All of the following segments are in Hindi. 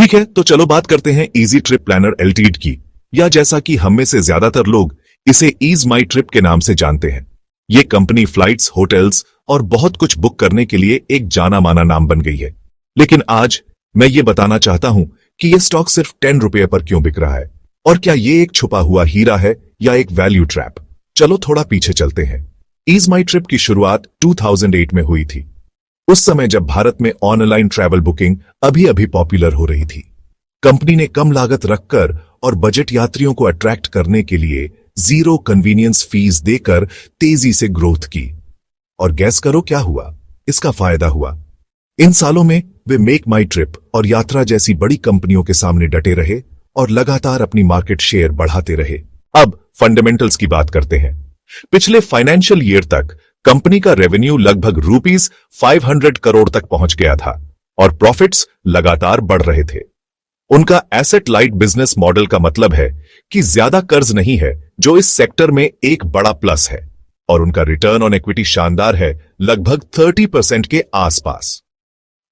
ठीक है, तो चलो बात करते हैं इजी ट्रिप प्लानर एलटीडी की, या जैसा कि हम में से ज्यादातर लोग इसे ईज माई ट्रिप के नाम से जानते हैं। ये कंपनी फ्लाइट्स, होटल्स और बहुत कुछ बुक करने के लिए एक जाना माना नाम बन गई है। लेकिन आज मैं ये बताना चाहता हूं कि ये स्टॉक सिर्फ 10 रुपये पर क्यों बिक रहा है, और क्या ये एक छुपा हुआ हीरा है या एक वैल्यू ट्रैप। चलो थोड़ा पीछे चलते हैं। ईज माई ट्रिप की शुरुआत 2008 में हुई थी। उस समय जब भारत में ऑनलाइन ट्रैवल बुकिंग अभी अभी पॉपुलर हो रही थी। कंपनी ने कम लागत रखकर और बजट यात्रियों को अट्रैक्ट करने के लिए जीरो कन्वीनियंस फीस देकर तेजी से ग्रोथ की। और गैस करो क्या हुआ, इसका फायदा हुआ। इन सालों में वे मेक माई ट्रिप और यात्रा जैसी बड़ी कंपनियों के सामने डटे रहे और लगातार अपनी मार्केट शेयर बढ़ाते रहे। अब फंडामेंटल्स की बात करते हैं। पिछले फाइनेंशियल ईयर तक कंपनी का रेवेन्यू लगभग ₹500 करोड़ तक पहुंच गया था और प्रॉफिट्स लगातार बढ़ रहे थे। उनका एसेट लाइट बिजनेस मॉडल का मतलब है कि ज्यादा कर्ज नहीं है, जो इस सेक्टर में एक बड़ा प्लस है, और उनका रिटर्न ऑन इक्विटी शानदार है, लगभग 30% के आसपास।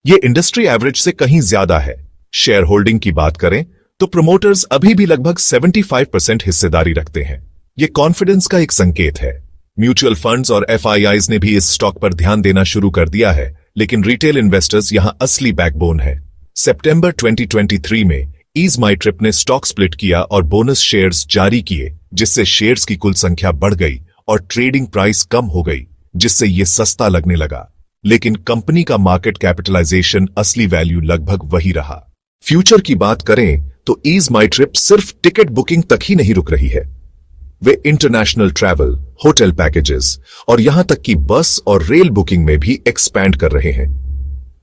ये इंडस्ट्री एवरेज से कहीं ज्यादा है। शेयर होल्डिंग की बात करें तो प्रमोटर्स अभी भी लगभग 75% हिस्सेदारी रखते हैं। ये कॉन्फिडेंस का एक संकेत है। म्यूचुअल फंड्स और एफआईआईज ने भी इस स्टॉक पर ध्यान देना शुरू कर दिया है, लेकिन रिटेल इन्वेस्टर्स यहां असली बैकबोन है। सितंबर 2023 में ईज माई ट्रिप ने स्टॉक स्प्लिट किया और बोनस शेयर्स जारी किए, जिससे शेयर्स की कुल संख्या बढ़ गई और ट्रेडिंग प्राइस कम हो गई, जिससे ये सस्ता लगने लगा। लेकिन कंपनी का मार्केट कैपिटलाइजेशन, असली वैल्यू लगभग वही रहा। फ्यूचर की बात करें तो ईज माई ट्रिप सिर्फ टिकट बुकिंग तक ही नहीं रुक रही है। वे इंटरनेशनल ट्रैवल, होटल पैकेजेस और यहां तक कि बस और रेल बुकिंग में भी एक्सपैंड कर रहे हैं।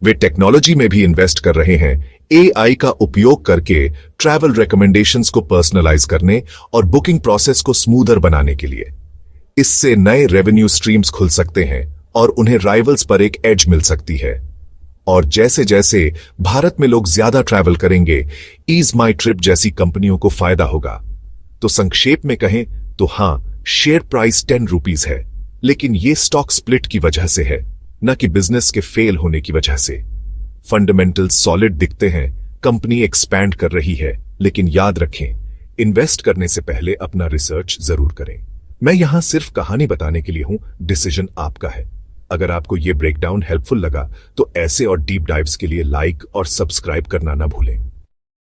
वे टेक्नोलॉजी में भी इन्वेस्ट कर रहे हैं, एआई का उपयोग करके ट्रैवल रिकमेंडेशंस को पर्सनलाइज करने और बुकिंग प्रोसेस को स्मूदर बनाने के लिए। इससे नए रेवेन्यू स्ट्रीम्स खुल सकते हैं और उन्हें राइवल्स पर एक एज मिल सकती है। और जैसे जैसे भारत में लोग ज्यादा ट्रैवल करेंगे, ईज माई ट्रिप जैसी कंपनियों को फायदा होगा। तो संक्षेप में कहें तो हां, शेयर प्राइस 10 रुपीज है, लेकिन यह स्टॉक स्प्लिट की वजह से है, न कि बिजनेस के फेल होने की वजह से। फंडामेंटल्स सॉलिड दिखते हैं, कंपनी एक्सपैंड कर रही है, लेकिन याद रखें, इन्वेस्ट करने से पहले अपना रिसर्च जरूर करें। मैं यहां सिर्फ कहानी बताने के लिए हूं, डिसीजन आपका है। अगर आपको यह ब्रेकडाउन हेल्पफुल लगा तो ऐसे और डीप डाइव्स के लिए लाइक और सब्सक्राइब करना ना भूलें।